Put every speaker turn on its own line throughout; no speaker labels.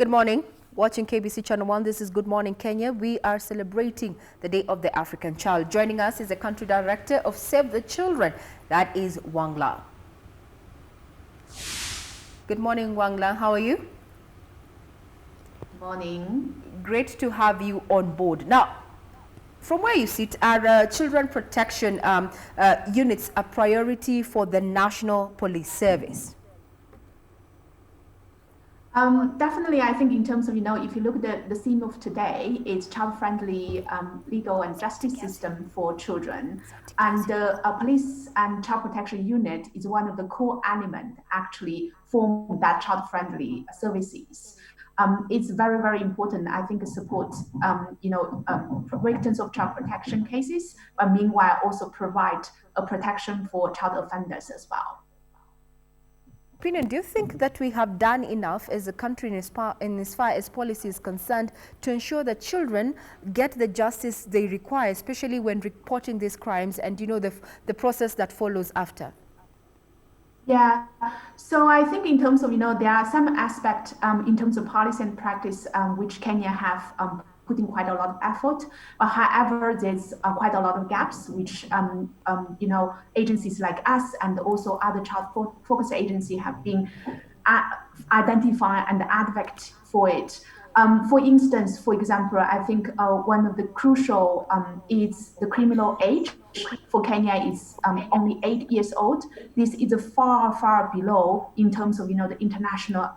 Good morning. Watching KBC Channel 1, this is Good Morning Kenya. We are celebrating the Day of the African Child. Joining us is the country director of Save the Children, that is Wangla. Good morning, Wangla. How are you?
Good morning.
Great to have you on board. Now, from where you sit, are children protection units a priority for the National Police Service?
Definitely, I think in terms of, if you look at the theme of today, it's child-friendly legal and justice system for children. And the police and child protection unit is one of the core elements actually for that child-friendly services. It's very, very important, I think, to support, victims of child protection cases, but meanwhile also provide a protection for child offenders as well.
Do you think that we have done enough as a country in as far as policy is concerned to ensure that children get the justice they require, especially when reporting these crimes and, the process that follows after?
Yeah, so I think in terms of, there are some aspects in terms of policy and practice which Kenya have put in quite a lot of effort. However, there's quite a lot of gaps which, agencies like us and also other child-focused agencies have been identifying and advocate for it. For instance, for example, I think one of the crucial is the criminal age for Kenya is only 8 years old. This is far, far below in terms of, the international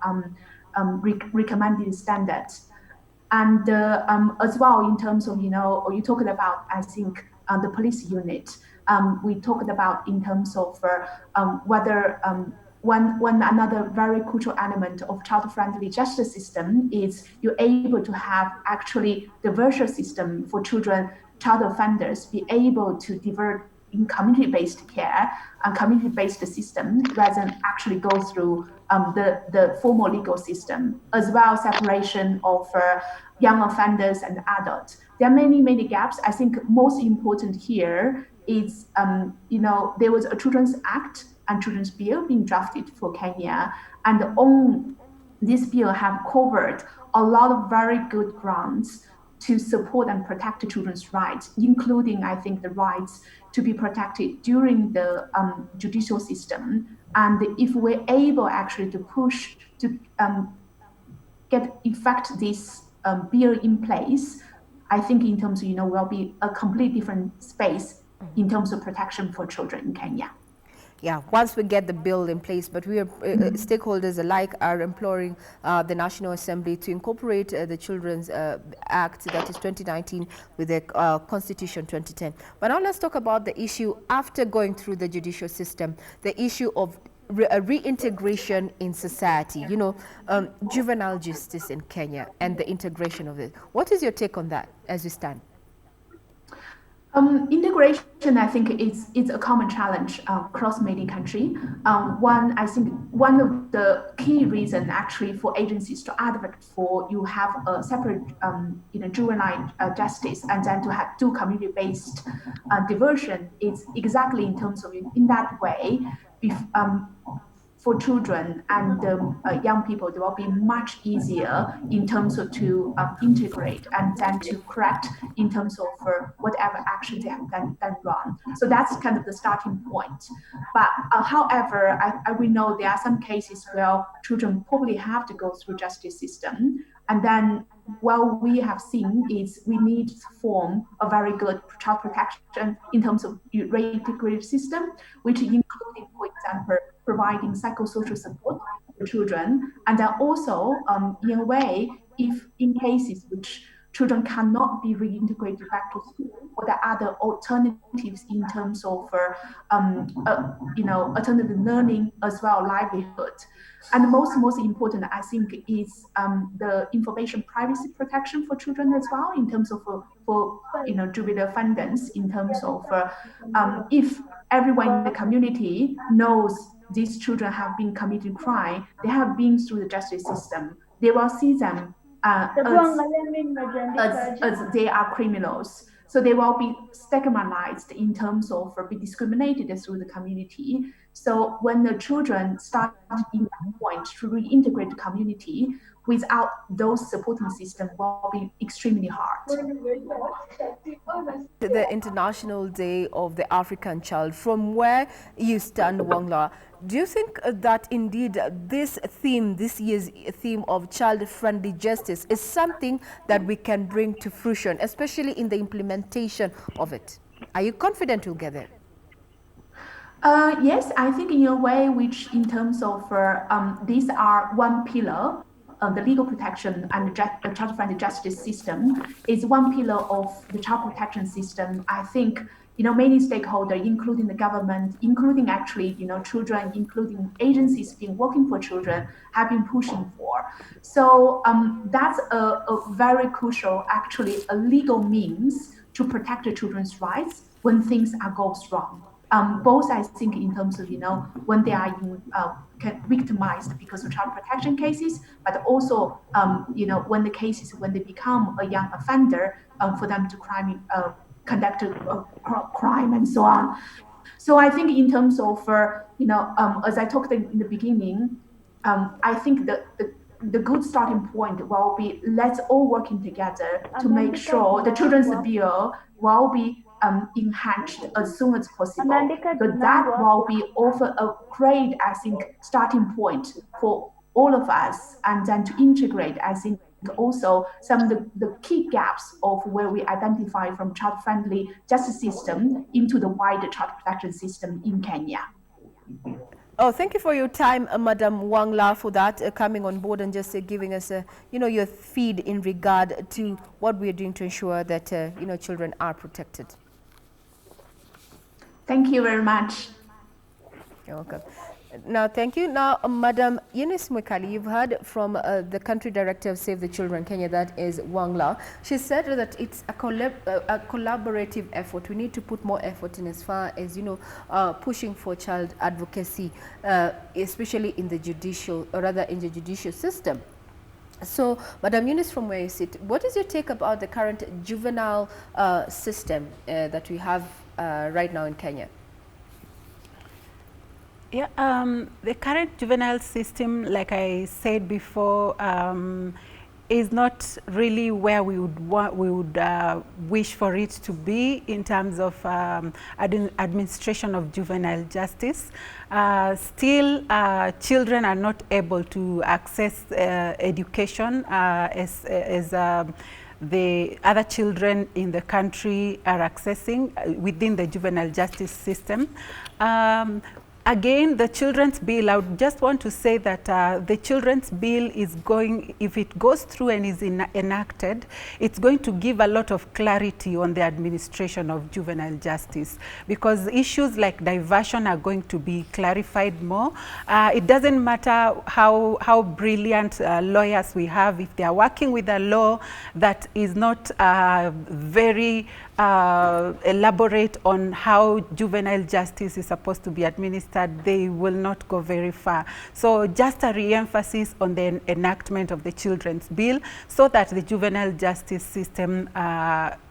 recommended standards. And as well, in terms of, you talked about, I think, the police unit. We talked about in terms of whether one another very crucial element of child-friendly justice system is you're able to have actually the virtual system for children, child offenders, be able to divert in community-based care and community-based system rather than actually go through the formal legal system, as well separation of young offenders and adults. There are many, many gaps. I think most important here is, there was a Children's Act and Children's Bill being drafted for Kenya, and on this bill have covered a lot of very good grounds to support and protect children's rights, including, I think, the rights to be protected during the judicial system. And if we're able actually to push to effect this bill in place, I think in terms of, will be a completely different space in terms of protection for children in Kenya.
Yeah, once we get the bill in place, but we are stakeholders alike are imploring the National Assembly to incorporate the Children's Act, that is 2019, with the Constitution 2010. But now let's talk about the issue after going through the judicial system, the issue of reintegration in society, juvenile justice in Kenya and the integration of it. What is your take on that as we stand?
Integration, I think, it's a common challenge across many countries. I think one of the key reasons actually for agencies to advocate for you have a separate, juvenile justice and then to do community-based diversion is exactly in terms of in that way. For children and young people, it will be much easier in terms of to integrate and then to correct in terms of whatever action they have done wrong. So that's kind of the starting point. But however, we know there are some cases where children probably have to go through justice system. And then what we have seen is we need to form a very good child protection in terms of reintegrated system, which including, for example, providing psychosocial support for children. And then also, in a way, if in cases which children cannot be reintegrated back to school, or the other alternatives in terms of, alternative learning as well, livelihood. And most important, I think, is the information privacy protection for children as well, in terms of for juvenile offenders, in terms of if everyone in the community knows these children have been committing crime, they have been through the justice system, they will see them as they are criminals. So they will be stigmatized in terms of be discriminated through the community. So when the children start in that point to reintegrate the community without those supporting systems will be extremely hard.
The International Day of the African Child, from where you stand, Wangla, do you think that indeed this theme, this year's theme of child-friendly justice, is something that we can bring to fruition, especially in the implementation of it? Are you confident we'll get there?
Yes, I think in a way which in terms of these are one pillar, the legal protection and the child-friendly justice system is one pillar of the child protection system. I think many stakeholders, including the government, including actually children, including agencies been working for children, have been pushing for. So that's a very crucial, actually, a legal means to protect the children's rights when things goes wrong. Both I think in terms of when they are victimized because of child protection cases, but also when the cases when they become a young offender for them to conduct a crime and so on. So I think in terms of as I talked in the beginning, I think the good starting point will be let's all working together to make sure the children's bill will be enhanced as soon as possible. But that will be offer a great, I think, starting point for all of us, and then to integrate, I think, also some of the key gaps of where we identify from child-friendly justice system into the wider child protection system in Kenya.
Oh, thank you for your time, Madam Wangla, for that, coming on board and just giving us, your feed in regard to what we are doing to ensure that, children are protected.
Thank you very much.
You're welcome. Now, thank you. Now, Madam Eunice Mwikali, you've heard from the country director of Save the Children Kenya, that is Wangla. She said that it's a collaborative effort. We need to put more effort in as far as, pushing for child advocacy, especially in the judicial, or rather in the judicial system. So, Madam Eunice, from where you sit, what is your take about the current juvenile system that we have right now in Kenya?
Yeah, the current juvenile system, like I said before, is not really where we would wish for it to be in terms of administration of juvenile justice. Still, children are not able to access education as the other children in the country are accessing within the juvenile justice system. Again, the Children's Bill, I would just want to say that the Children's Bill is going, if it goes through and is enacted, it's going to give a lot of clarity on the administration of juvenile justice, because issues like diversion are going to be clarified more. It doesn't matter how brilliant lawyers we have, if they are working with a law that is not very elaborate on how juvenile justice is supposed to be administered, they will not go very far. So just a re-emphasis on the enactment of the Children's Bill, so that the juvenile justice system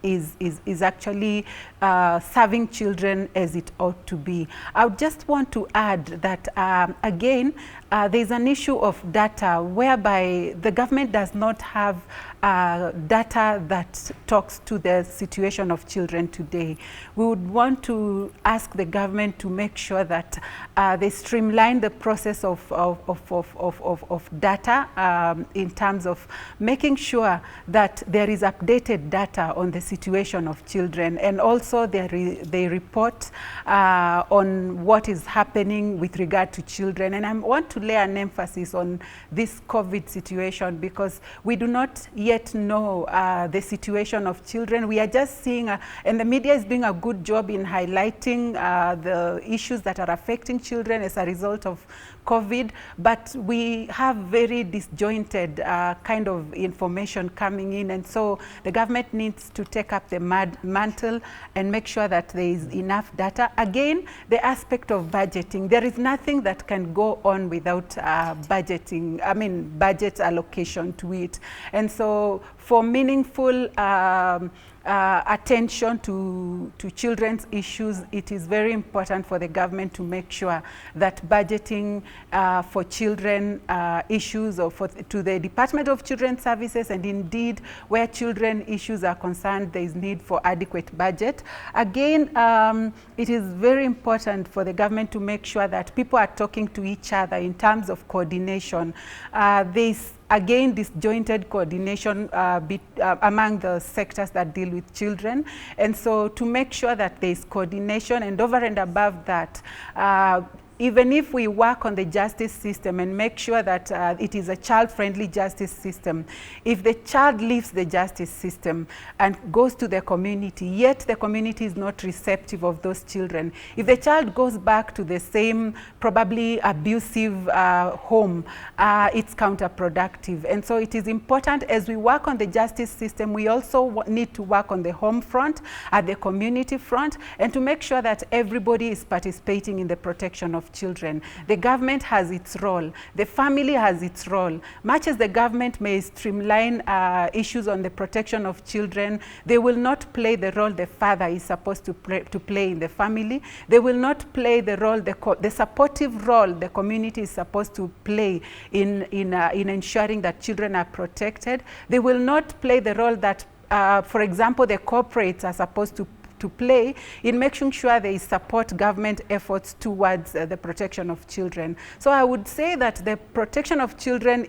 is actually serving children as it ought to be. I would just want to add that again, there's an issue of data whereby the government does not have data that talks to the situation of children today. We would want to ask the government to make sure that they streamline the process of data in terms of making sure that there is updated data on the situation of children, and also they report on what is happening with regard to children. And I want to lay an emphasis on this COVID situation, because we do not yet know the situation of children. We are just seeing, and the media is doing a good job in highlighting the issues that are affecting children as a result of COVID, but we have very disjointed kind of information coming in, and so the government needs to take up the mantle and make sure that there is enough data. Again, the aspect of budgeting. There is nothing that can go on without budgeting, budget allocation to it. And so for meaningful attention to children's issues, it is very important for the government to make sure that budgeting for children issues or to the Department of Children's Services, and indeed where children issues are concerned, there is need for adequate budget. Again, it is very important for the government to make sure that people are talking to each other in terms of coordination. Again, disjointed coordination among the sectors that deal with children. And so to make sure that there is coordination, and over and above that, even if we work on the justice system and make sure that it is a child-friendly justice system, if the child leaves the justice system and goes to the community, yet the community is not receptive of those children, if the child goes back to the same probably abusive home, it's counterproductive. And so it is important, as we work on the justice system, we also need to work on the home front, at the community front, and to make sure that everybody is participating in the protection of children. The government has its role. The family has its role. Much as the government may streamline issues on the protection of children, they will not play the role the father is supposed to play in the family. They will not play the role, the supportive role the community is supposed to play in ensuring that children are protected. They will not play the role that, for example, the corporates are supposed to play in making sure they support government efforts towards the protection of children. So I would say that the protection of children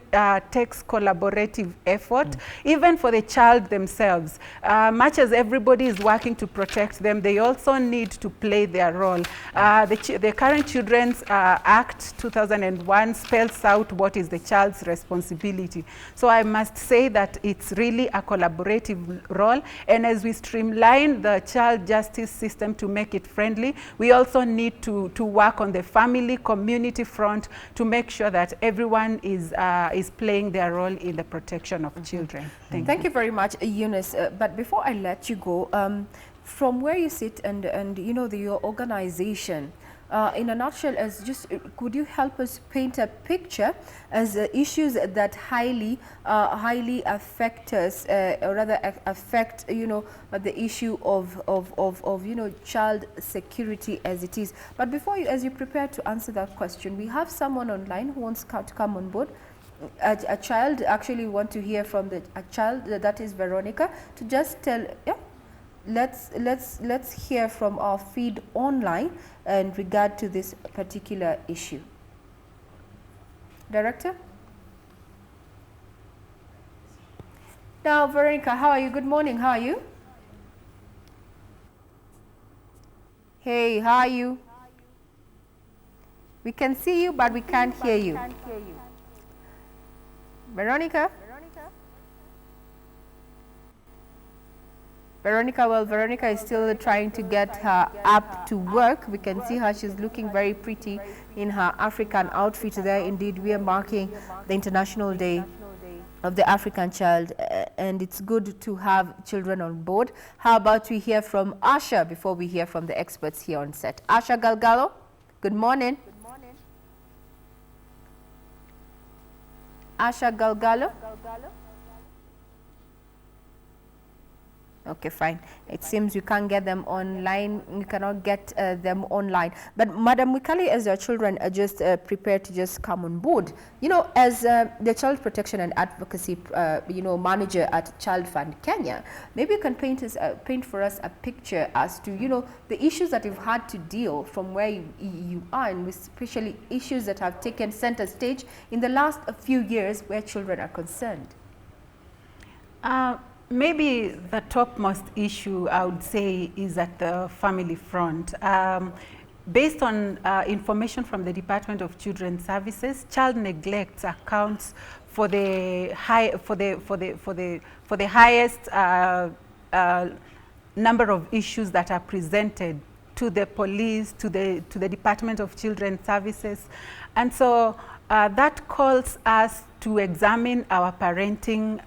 takes collaborative effort, even for the child themselves. Much as everybody is working to protect them, they also need to play their role. The current Children's Act 2001 spells out what is the child's responsibility. So I must say that it's really a collaborative role, and as we streamline the child justice system to make it friendly, we also need to work on the family community front to make sure that everyone is playing their role in the protection of children.
Thank you very much, Eunice. But before I let you go, from where you sit and you know your organization, in a nutshell, as just could you help us paint a picture as issues that highly affect us, or rather affect the issue of child security as it is. But before as you prepare to answer that question, we have someone online who wants to come on board. A child, actually want to hear from a child, that is Veronica, to just tell. Yeah. Let's hear from our feed online in regard to this particular issue. Director? Now, Veronica, how are you? Good morning. How are you? Hey, how are you? We can see you, but we can't hear you. Veronica? Well, Veronica is still trying to get her app to work. We can see her. She's looking very pretty in her African outfit there. Indeed, we are marking the International Day of the African Child, and it's good to have children on board. How about we hear from Asha before we hear from the experts here on set? Asha Galgalo, good morning. Asha Galgalo. Okay, fine. It seems you can't get them online. You cannot get them online. But Madam Wikali, as your children are just prepared to just come on board, as the Child Protection and Advocacy, manager at Child Fund Kenya, maybe you can paint for us a picture as to, the issues that you've had to deal from where you are, and especially issues that have taken center stage in the last few years where children are concerned.
Maybe the topmost issue, I would say, is at the family front. Based on information from the Department of Children's Services, child neglect accounts for the highest number of issues that are presented to the police, to the Department of Children's Services. And so that calls us to examine our parenting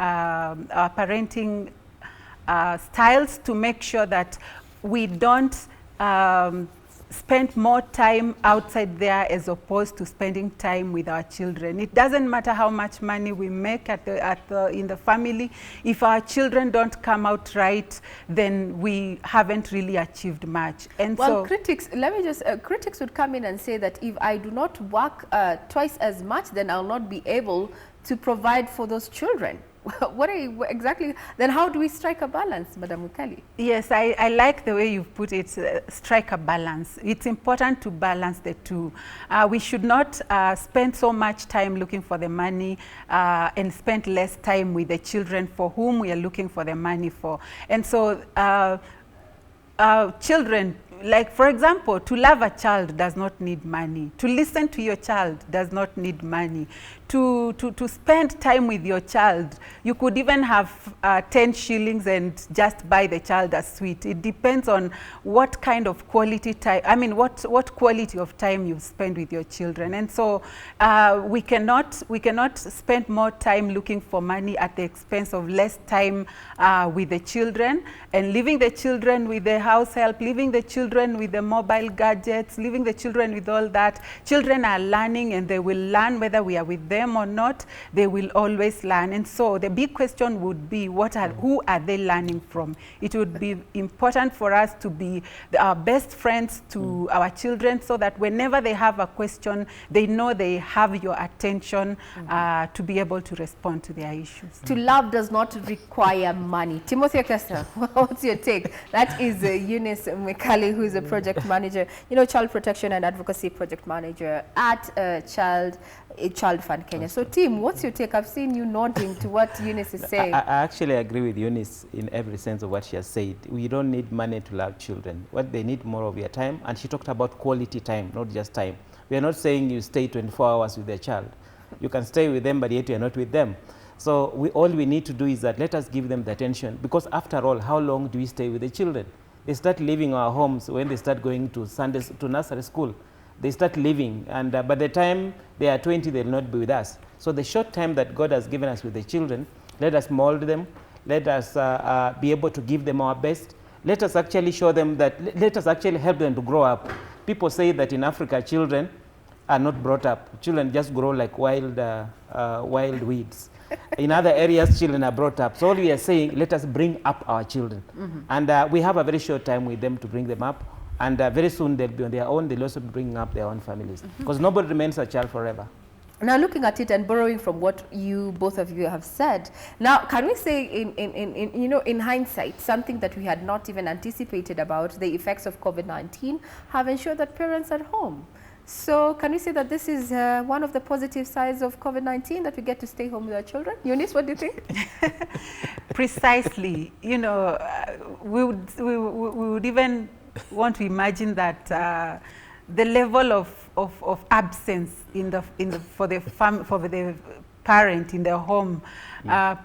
styles to make sure that we don't spend more time outside there as opposed to spending time with our children. It doesn't matter how much money we make in the family. If our children don't come out right, then we haven't really achieved much. And
well,
so
critics, let me just, critics would come in and say that if I do not work twice as much, then I'll not be able to provide for those children. What are you exactly, then how do we strike a balance, Madam Mukali?
Yes, I like the way you've put it, strike a balance. It's important to balance the two. We should not spend so much time looking for the money and spend less time with the children for whom we are looking for the money for. And so children, like for example, to love a child does not need money. To listen to your child does not need money. To spend time with your child, you could even have 10 shillings and just buy the child a sweet. It depends on what kind of quality time, I mean, what quality of time you spend with your children. And so we cannot spend more time looking for money at the expense of less time with the children, and leaving the children with the house help, leaving the children with the mobile gadgets, leaving the children with all that. Children are learning, and they will learn whether we are with them or not. They will always learn. And so the big question would be, who are they learning from? It would be important for us to be our best friends to our children, so that whenever they have a question, they know they have your attention to be able to respond to their issues.
To love does not require money. Timothy Okesta, what's your take? That is Eunice Kilundo, who is a project manager, child protection and advocacy project manager at Child Fund Kenya. So Tim, what's your take? I've seen you nodding to what Eunice is saying.
I actually agree with Eunice in every sense of what she has said. We don't need money to love children. What they need more of your time, and she talked about quality time, not just time. We are not saying you stay 24 hours with their child. You can stay with them, but yet you are not with them. So all we need to do is that let us give them the attention, because after all, how long do we stay with the children? They start leaving our homes when they start going to nursery school. They start leaving, and by the time they are 20, they will not be with us. So the short time that God has given us with the children, let us mold them, let us be able to give them our best. Let us actually show them that, let us actually help them to grow up. People say that in Africa, children are not brought up. Children just grow like wild weeds. In other areas, children are brought up. So all we are saying, let us bring up our children. And we have a very short time with them to bring them up. And very soon they'll be on their own. They'll also be bringing up their own families. Because nobody remains a child forever.
Now, looking at it and borrowing from what both of you have said, now can we say in hindsight, something that we had not even anticipated about, the effects of COVID-19 have ensured that parents are home. So can we say that this is one of the positive sides of COVID-19, that we get to stay home with our children? Eunice, what do you think?
Precisely. We would even want to imagine that the level of absence for the parent in the home,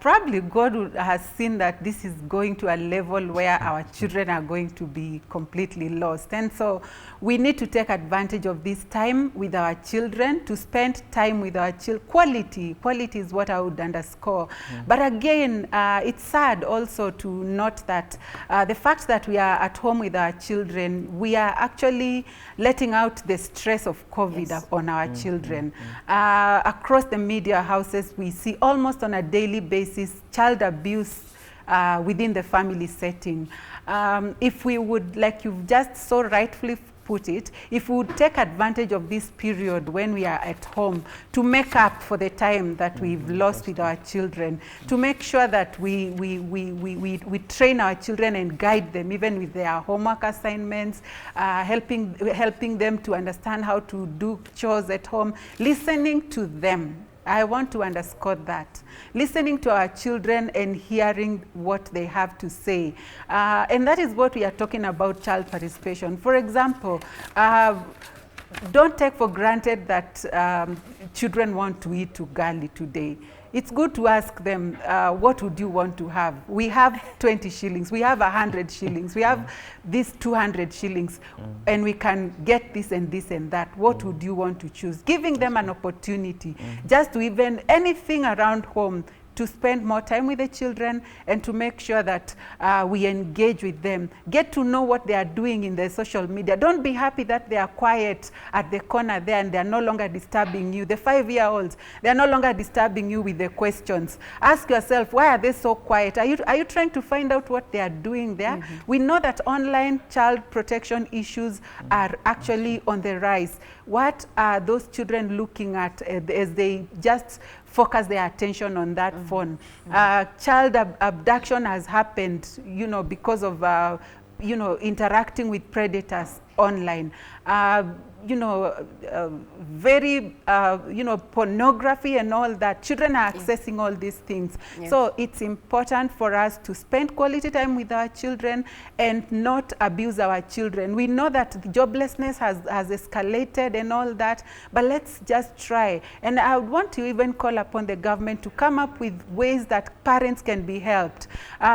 probably God has seen that this is going to a level where our children are going to be completely lost. And so we need to take advantage of this time with our children, to spend time with our children. Quality is what I would underscore. But again, it's sad also to note that the fact that we are at home with our children, we are actually letting out the stress of COVID on our children. Across the media houses, we see almost on a daily basis child abuse within the family setting. If we would, like you've just so rightfully put it, if we would take advantage of this period when we are at home to make up for the time that we've lost with our children, to make sure that we train our children and guide them even with their homework assignments, helping them to understand how to do chores at home, listening to them. I want to underscore that. Listening to our children and hearing what they have to say. And that is what we are talking about, child participation. For example, don't take for granted that children want to eat ugali today. It's good to ask them, what would you want to have? We have 20 shillings, we have 100 shillings, we have these 200 shillings, and we can get this and this and that. What would you want to choose? Giving them an opportunity, just to even anything around home, to spend more time with the children and to make sure that we engage with them. Get to know what they are doing in the social media. Don't be happy that they are quiet at the corner there and they are no longer disturbing you. The 5-year-olds, they are no longer disturbing you with the questions. Ask yourself, why are they so quiet? Are you trying to find out what they are doing there? We know that online child protection issues are actually on the rise. What are those children looking at as they just focus their attention on that phone? Child abduction has happened, you know, because of, you know, interacting with predators online. You know, very, you know, pornography and all that. Children are accessing all these things. So it's important for us to spend quality time with our children and not abuse our children. We know that joblessness has escalated and all that, but let's just try. And I would want to even call upon the government to come up with ways that parents can be helped.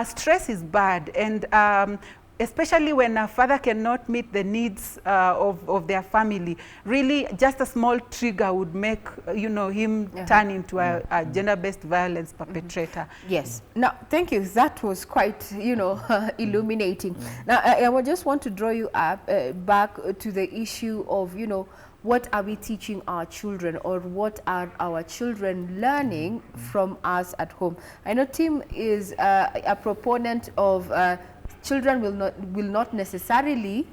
Stress is bad, and especially when a father cannot meet the needs of their family. Really, just a small trigger would make, you know, him turn into a gender-based violence perpetrator.
Yes. Now, thank you. That was quite, you know, illuminating. Now, I just want to draw you up back to the issue of, you know, what are we teaching our children, or what are our children learning from us at home? I know Tim is a proponent of children will not necessarily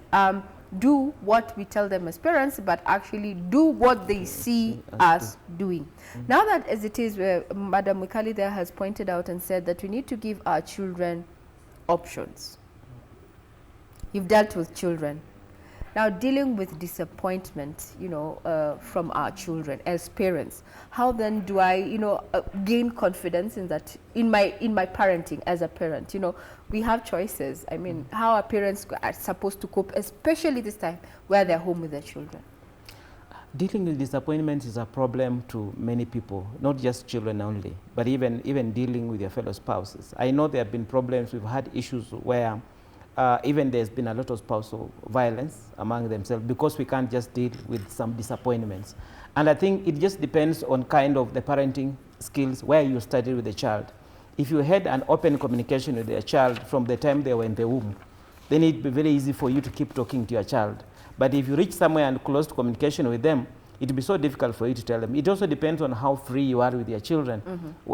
do what we tell them as parents, but actually do what they see us doing. Now that, as it is, Madam Mikali there has pointed out and said that we need to give our children options. You've dealt with children. Now, dealing with disappointment, you know, from our children as parents, how then do I, you know, gain confidence in that, in my parenting as a parent? You know, we have choices. I mean, how are parents are supposed to cope, especially this time where they're home with their children?
Dealing with disappointment is a problem to many people, not just children only, but even dealing with your fellow spouses. I know there have been problems. We've had issues where even there's been a lot of spousal violence among themselves because we can't just deal with some disappointments. And I think it just depends on kind of the parenting skills where you started with the child. If you had an open communication with your child from the time they were in the womb, then it'd be very easy for you to keep talking to your child. But if you reach somewhere and closed communication with them, it'd be so difficult for you to tell them. It also depends on how free you are with your children.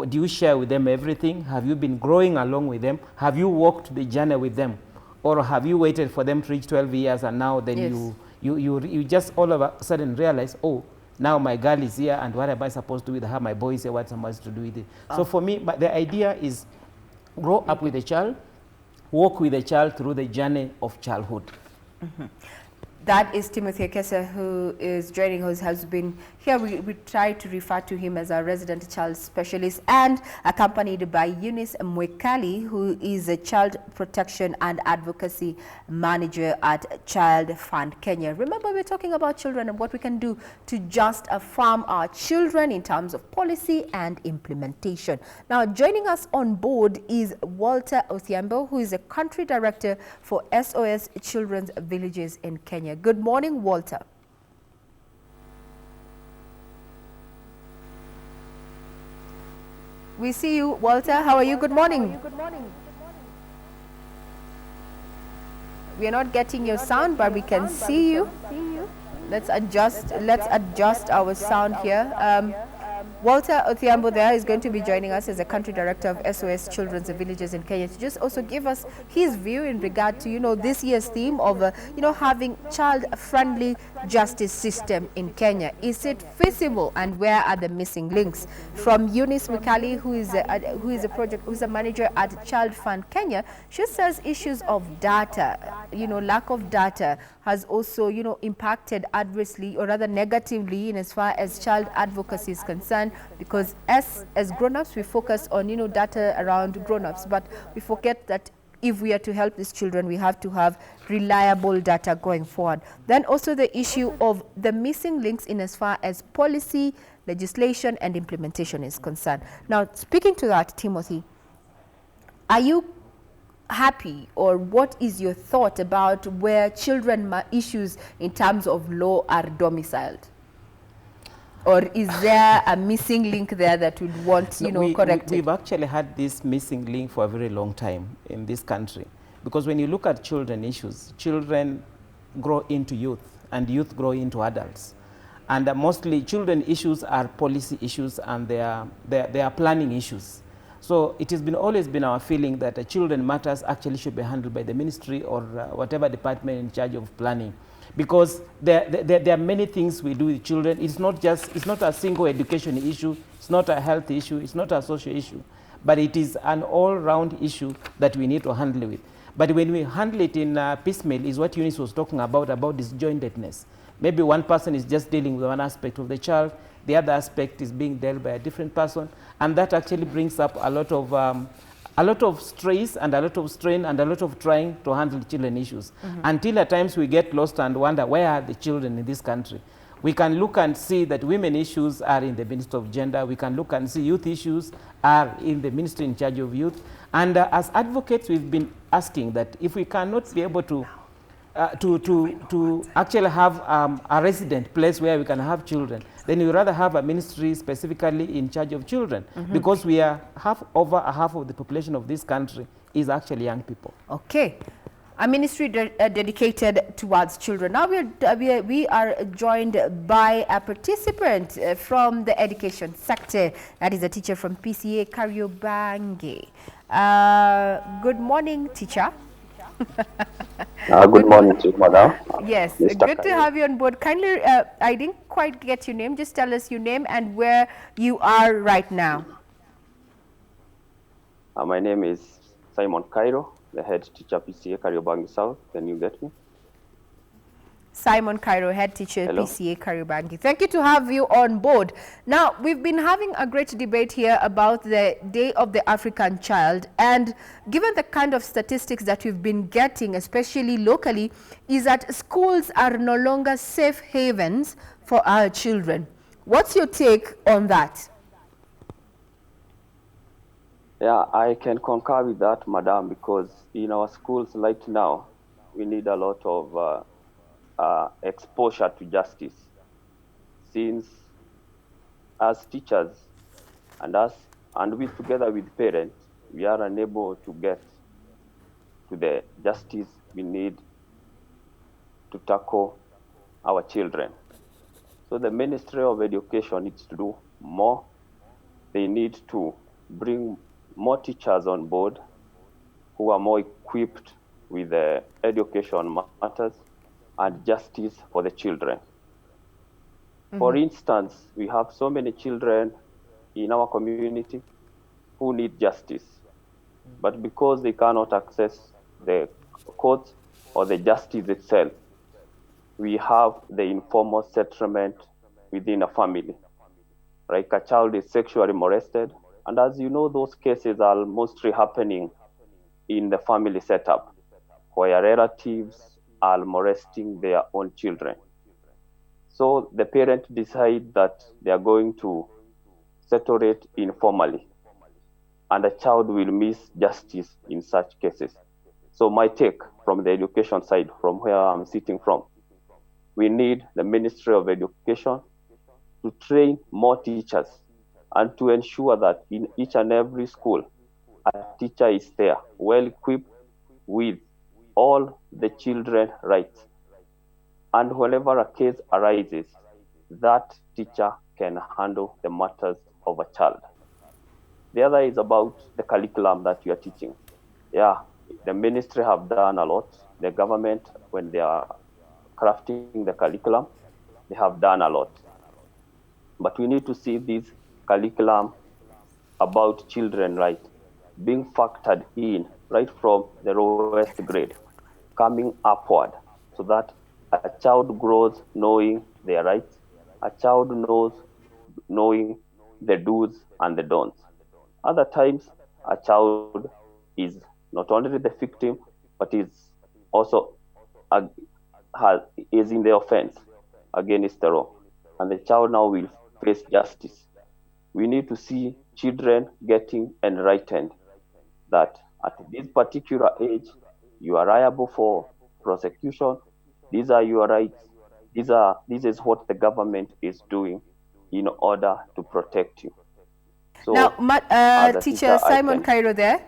Do you share with them everything? Have you been growing along with them? Have you walked the journey with them? Or have you waited for them to reach 12 years and now then you just all of a sudden realize, oh, now my girl is here and what am I supposed to do with her? My boy is here, what am I supposed to do with it? So for me, but the idea is grow up with the child, walk with the child through the journey of childhood.
That is Timothy Ekesa, who is joining us, has been here. We try to refer to him as our resident child specialist, and accompanied by Eunice Mwekali, who is a child protection and advocacy manager at Child Fund Kenya. Remember, we're talking about children and what we can do to just affirm our children in terms of policy and implementation. Now, joining us on board is Walter Othiambo, who is a country director for SOS Children's Villages in Kenya. Good morning, Walter. We see you, Walter. How are you? Good morning. We are not getting your sound, but we can see you. Let's adjust our sound here. Walter Othiambo there is going to be joining us as a country director of SOS Children's Villages in Kenya to just also give us his view in regard to, you know, this year's theme of, you know, having child-friendly justice system in Kenya. Is it feasible, and where are the missing links? From Eunice Mikali, who is a manager at Child Fund Kenya, she says issues of data, you know, lack of data has also, you know, impacted adversely or rather negatively in as far as child advocacy is concerned, because as grown-ups we focus on, you know, data around grown-ups, but we forget that if we are to help these children, we have to have reliable data going forward. Then also the issue of the missing links in as far as policy, legislation, and implementation is concerned. Now, speaking to that, Timothy, are you happy, or what is your thought about where children issues in terms of law are domiciled? Or is there a missing link there that would want, corrected?
We've actually had this missing link for a very long time in this country. Because when you look at children issues, children grow into youth, and youth grow into adults. And mostly children issues are policy issues, and they are planning issues. So it has always been our feeling that children matters actually should be handled by the ministry or whatever department in charge of planning. Because there are many things we do with children. It's not a single education issue, it's not a health issue, it's not a social issue, but it is an all-round issue that we need to handle with. But when we handle it in piecemeal, is what Eunice was talking about disjointedness. Maybe one person is just dealing with one aspect of the child, the other aspect is being dealt by a different person, and that actually brings up a lot of stress and a lot of strain and a lot of trying to handle children issues. Until at times we get lost and wonder, where are the children in this country? We can look and see that women issues are in the Ministry of Gender. We can look and see youth issues are in the ministry in charge of youth. And as advocates, we've been asking that if we cannot be able to actually have a resident place where we can have children, then we rather have a ministry specifically in charge of children, because we are over half of the population of this country is actually young people.
Okay. A ministry dedicated towards children. Now we are joined by a participant from the education sector. That is a teacher from PCA Kariobangi. Good morning, teacher.
Good morning to you, madam.
Yes,
Mr.
good to have you on board. Kindly, I didn't quite get your name. Just tell us your name and where you are right now.
My name is Simon Cairo, the head teacher PCA Kariobangi South. Can you get me?
Simon Cairo, head teacher,
Hello.
PCA Kariobangi. Thank you to have you on board. Now, we've been having a great debate here about the Day of the African Child, and given the kind of statistics that we've been getting, especially locally, is that schools are no longer safe havens for our children. What's your take on that?
Yeah, I can concur with that, madam, because in our schools right now, we need a lot of exposure to justice, since as teachers and we together with parents, we are unable to get to the justice we need to tackle our children. So the Ministry of Education needs to do more. They need to bring more teachers on board who are more equipped with the education matters and justice for the children. For instance, we have so many children in our community who need justice, but because they cannot access the courts or the justice itself, we have the informal settlement within a family. Like a child is sexually molested, and as you know, those cases are mostly happening in the family setup, where relatives are molesting their own children. So the parent decide that they are going to settle it informally, and the child will miss justice in such cases. So my take from the education side, from where I'm sitting from, we need the Ministry of Education to train more teachers and to ensure that in each and every school, a teacher is there, well equipped with all the children's rights. And whenever a case arises, that teacher can handle the matters of a child. The other is about the curriculum that you are teaching. Yeah, the ministry have done a lot. The government, when they are crafting the curriculum, they have done a lot. But we need to see this curriculum about children rights being factored in right from the lowest grade, coming upward, so that a child grows knowing their rights, a child knows knowing the do's and the don'ts. Other times, a child is not only the victim, but is also is in the offense against the law, and the child now will face justice. We need to see children getting enlightened that at this particular age, you are liable for prosecution. These are your rights. This is what the government is doing in order to protect you. So,
now, teacher Simon Cairo there,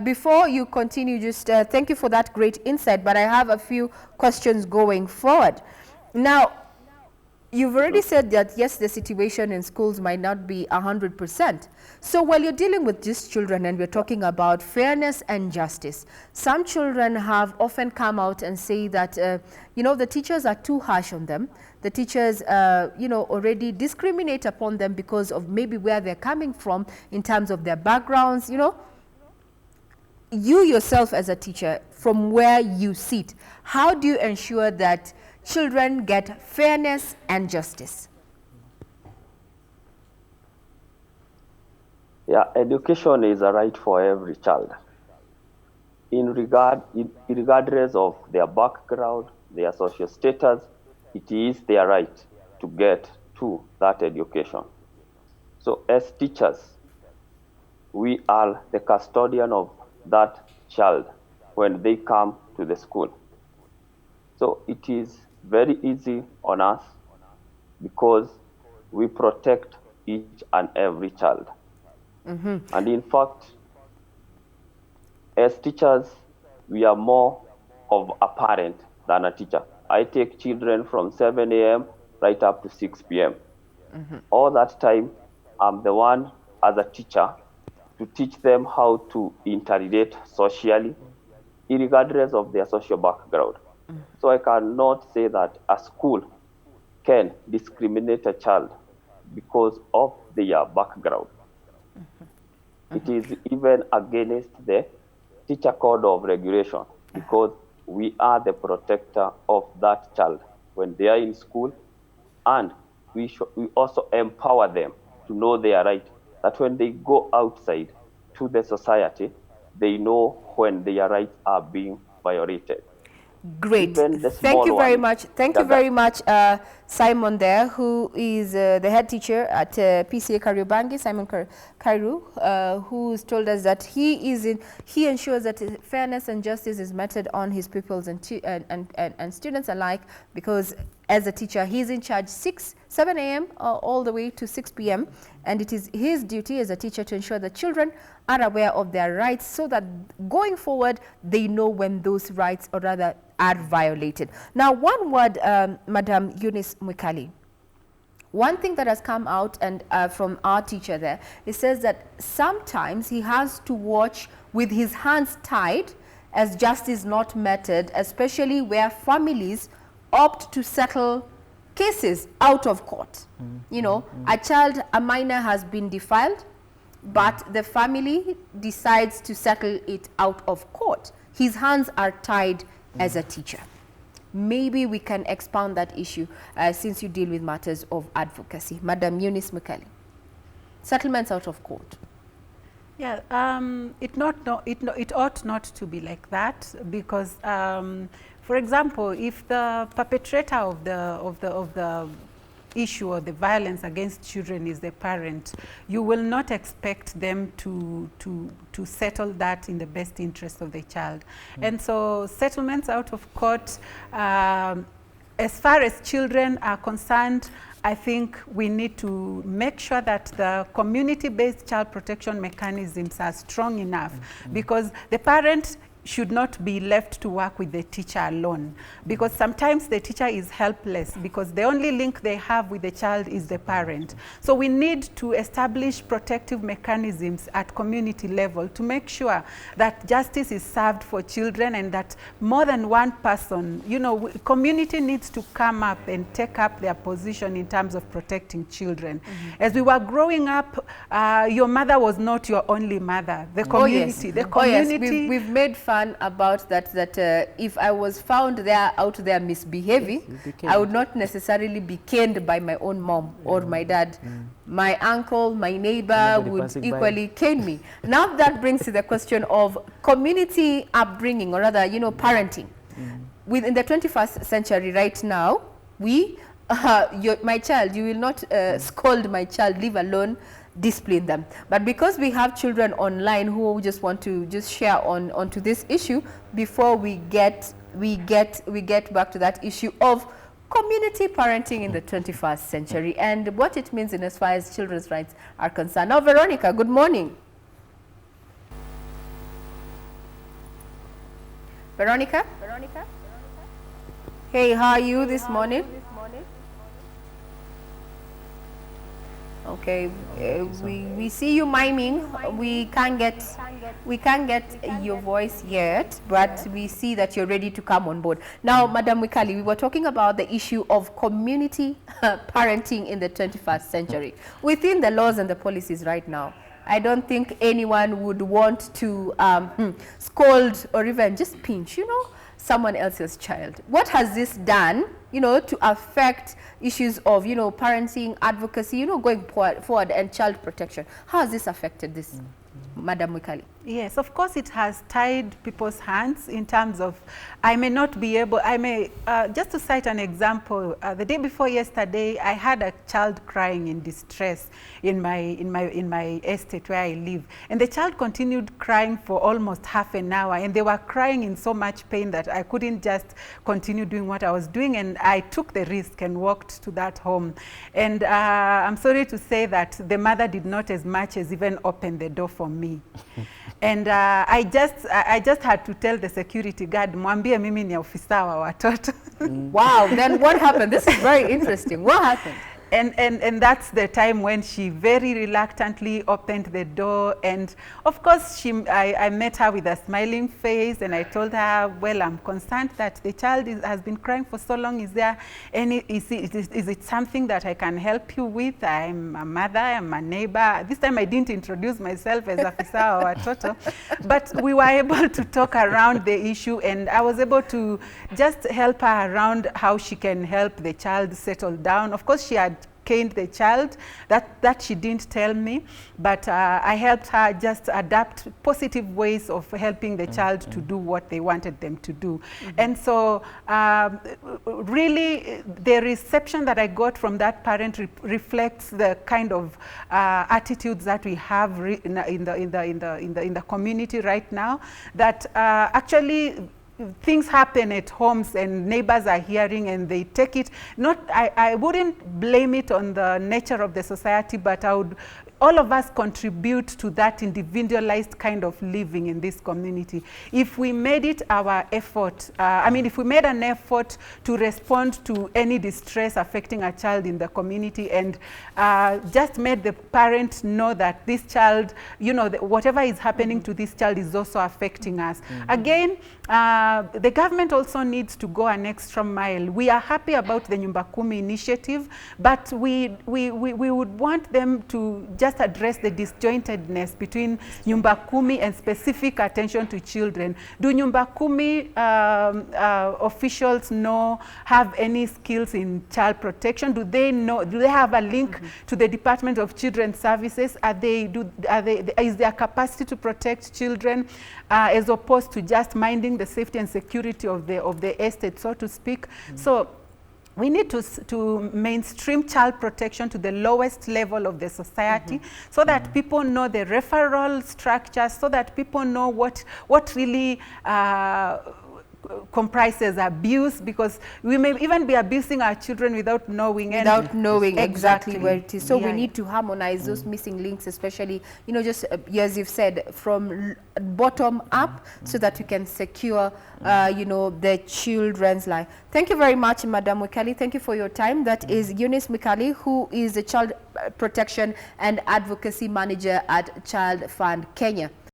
before you continue, just thank you for that great insight, but I have a few questions going forward. Now, you've already said that, yes, the situation in schools might not be 100%. So while you're dealing with these children and we're talking about fairness and justice, some children have often come out and say that, you know, the teachers are too harsh on them. The teachers, you know, already discriminate upon them because of maybe where they're coming from in terms of their backgrounds, you know. You yourself as a teacher, from where you sit, how do you ensure that children get fairness and justice?
Yeah, education is a right for every child. Regardless of their background, their social status, it is their right to get to that education. So as teachers, we are the custodian of that child when they come to the school. So it is very easy on us because we protect each and every child. And in fact, as teachers, we are more of a parent than a teacher. I take children from 7 a.m. right up to 6 p.m. All that time, I'm the one as a teacher to teach them how to interrelate socially, regardless of their social background. So I cannot say that a school can discriminate a child because of their background. It is even against the teacher code of regulation because we are the protector of that child when they are in school, and we also empower them to know their right, that when they go outside to the society, they know when their rights are being violated.
Great. Thank you very much. Thank you very much, Simon there, who is the head teacher at PCA Kariobangi, Simon Kairu, who's told us that he ensures that fairness and justice is meted on his pupils and students alike, because as a teacher, he's in charge 7 a.m. All the way to 6 p.m. And it is his duty as a teacher to ensure that children are aware of their rights so that going forward, they know when those rights, or rather, are violated. Now, one word, Madam Eunice Mwikali. One thing that has come out and from our teacher there, it says that sometimes he has to watch with his hands tied as justice not meted, especially where families opt to settle cases out of court. You know, a minor has been defiled, but the family decides to settle it out of court. His hands are tied as a teacher. Maybe we can expound that issue since you deal with matters of advocacy. Madam Eunice Kilundo. Settlements out of court.
Yeah, it ought not to be like that, because, for example, if the perpetrator of the issue or the violence against children is the parent, you will not expect them to settle that in the best interest of the child. And so settlements out of court, as far as children are concerned, I think we need to make sure that the community-based child protection mechanisms are strong enough, because the parent should not be left to work with the teacher alone, because sometimes the teacher is helpless because the only link they have with the child is the parent. So we need to establish protective mechanisms at community level to make sure that justice is served for children, and that more than one person, you know, community needs to come up and take up their position in terms of protecting children. As we were growing up, your mother was not your only mother. The community,
We've made fun about that if I was found out there misbehaving, I would not necessarily be caned by my own mom or my dad. My uncle, my neighbor would equally cane me. Now that brings to the question of community upbringing, or rather, parenting. Within the 21st century right now, my child, you will not scold my child, leave alone discipline them. But because we have children online who just want to share onto this issue, before we get back to that issue of community parenting in the 21st century and what it means in as far as children's rights are concerned. Now, Veronica, good morning. Veronica? Hey, how are you this morning? Okay, we see you miming. We can't get your voice yet, but we see that you're ready to come on board. Now, Madam Wikali, we were talking about the issue of community parenting in the 21st century. Within the laws and the policies right now, I don't think anyone would want to scold or even just pinch, someone else's child. What has this done, to affect issues of, parenting, advocacy, going forward, and child protection? How has this affected this, Madam Wikali?
Yes, of course it has tied people's hands in terms of, just to cite an example, the day before yesterday, I had a child crying in distress in my estate where I live. And the child continued crying for almost half an hour, and they were crying in so much pain that I couldn't just continue doing what I was doing, and I took the risk and walked to that home. And I'm sorry to say that the mother did not as much as even open the door for me. And I just had to tell the security guard, mwambie mimi ni ofisa wa watoto.
Wow, then what happened? This is very interesting. What happened?
And that's the time when she very reluctantly opened the door. And of course, I met her with a smiling face, and I told her, well, I'm concerned that the child has been crying for so long. Is it something that I can help you with? I'm a mother, I'm a neighbor. This time I didn't introduce myself as Afisa or Watoto, but we were able to talk around the issue, and I was able to just help her around how she can help the child settle down. Of course, she had caned the child, that she didn't tell me, but I helped her just adapt positive ways of helping the child to do what they wanted them to do. And so really the reception that I got from that parent reflects the kind of attitudes that we have in the community right now, that actually things happen at homes and neighbors are hearing and they take it. I wouldn't blame it on the nature of the society, but all of us contribute to that individualized kind of living in this community. If we made it our effort, if we made an effort to respond to any distress affecting a child in the community and just made the parent know that this child, whatever is happening to this child is also affecting us. Again, the government also needs to go an extra mile. We are happy about the Nyumba Kumi initiative, but we would want them to just address the disjointedness between Nyumba Kumi and specific attention to children. Do Nyumba Kumi officials have any skills in child protection? Do they have a link to the Department of Children's Services? Is there capacity to protect children as opposed to just minding the safety and security of the estate, so to speak? So we need to mainstream child protection to the lowest level of the society, so that people know the referral structures, so that people know what really comprises abuse, because we may even be abusing our children without knowing.
Exactly where it is. So we need to harmonize those missing links, especially, just as you've said, from bottom up, so that you can secure, the children's life. Thank you very much, Madam Wikali. Thank you for your time. That is Eunice Wikali, who is the Child Protection and Advocacy Manager at Child Fund Kenya.